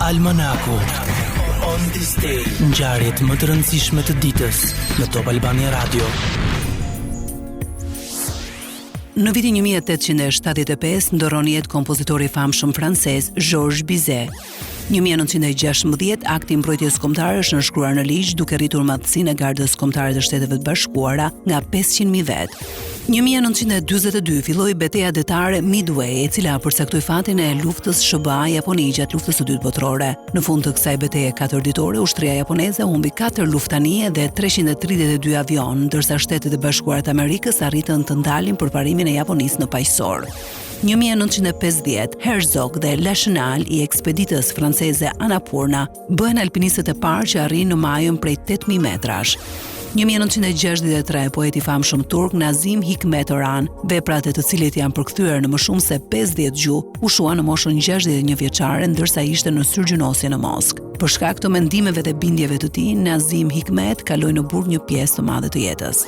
Almanaku On This Day, ngjarjet më të rëndësishme të ditës në Top Albania Radio. Në vitin 1875 ndorron jetë kompozitori i famshëm francez Georges Bizet. 1916 akti i mbrojtjes kombëtare është nënshkruar në ligj duke rritur madhësinë e Gardës Kombëtare të Shteteve të Bashkuara nga 500.000 vet. 1942 filloi betejë detare Midway, e cila përcaktoi fatin e luftës SBA-Japoni gjatë luftës së dytë botërore. Në fund të kësaj beteje 4 ditore, ushtria japoneze humbi 4 luftanije dhe 332 avion, ndërsa Shtetet e Bashkuara të Amerikës arritën të ndalin përparimin e Japonisë në paqësor. 1950, Herzog dhe Lachenal i ekspeditës franceze Annapurna bëhen alpinistët e parë që arrin në majën prej 8.000 metrash. 1963, poeti famshëm turk Nazim Hikmet Orhan, veprat e të cilit janë përkthyer në më shumë se 50 gjuhë, u shua në moshën 61 vjeçare ndërsa ishte në syrgjynosje në Moskë. Për shkak të mendimeve dhe bindjeve të tij, Nazim Hikmet kaloi në burg një pjesë të madhe të jetës.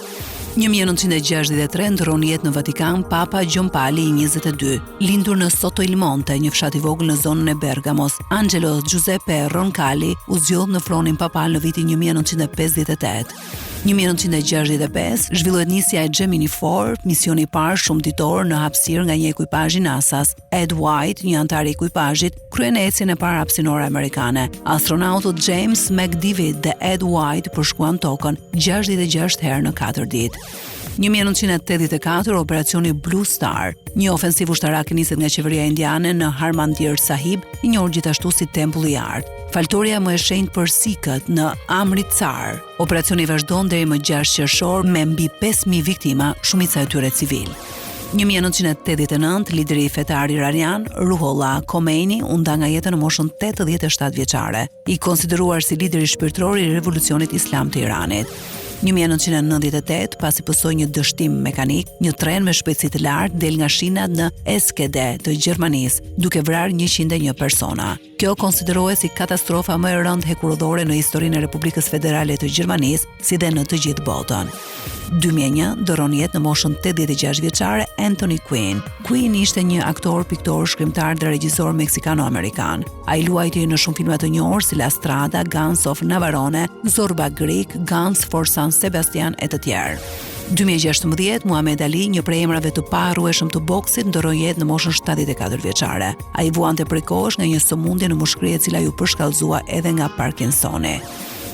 1963 ndron jetë në Vatikan Papa Gjon Pali i 22, lindur në Soto il Monte, një fshat i vogël në zonën e Bergamos. Angelo Giuseppe Roncalli u zgjodh në fronin papal në vitin 1958. 1965 zhvillohet nisja e Gemini 4, misioni i parë shumëditor në hapësirë nga një ekuipazh i NASA-s. Ed White, një antar i ekuipazhit, kryen ecjen e parë hapësinore amerikane. Astronautët James McDivitt dhe Ed White përshkuan tokën 66 herë në 4 ditë. 1984 operacioni Blue Star, një ofensiv ushtarak niset nga qeveria indiane në Harmandir Sahib, i njohur gjithashtu si Tempulli i Artë. Faltoria më e shenjtë për sikët në Amritsar. Operacioni vazhdon deri më 6 qershor me mbi 5.000 viktima, shumica e tyre civil. 1989, lideri fetar iranian Ruhollah Khomeini u nda nga jeta në moshën 87 vjeçare, i konsideruar si lideri shpirtëror i revolucionit islam të Iranit. 1998, pasi pësoi një dështim mekanik, një tren me shpejtësi të lartë del nga shinat në Enschede të Gjermanisë, duke vrarë 101 persona. Kjo konsiderohet si katastrofa më e rëndë hekurudhore në historinë e Republikës Federale të Gjermanisë, si dhe në të gjithë botën. 2001 doron jetë në moshën 86 vjeçare Anthony Quinn. Quinn ishte një aktor, piktor, shkrimtar dhe regjisor meksikano-amerikan. Ai luajti në shumë filma të njohur si La Strada, Guns of Navarone, Zorba Greek, Guns for San Sebastian e të tjerë. 2016, Muhammad Ali, një prej emrave të paharrueshëm të boksit, ndoroi jetë në moshën 74 vjeçare. Ai vuante prej kohësh nga një sëmundje në mushkëri e cila ju përshkallëzua edhe nga Parkinsoni.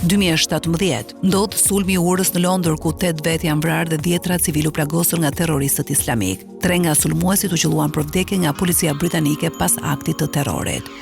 2017, ndodh sulmi i urës në Londër ku 8 vet janë vrarë dhe 10 civil u plagosur nga terroristët islamik. 3 nga sulmuesit u qelluan për vdekje nga policia britanike pas aktit të terrorit.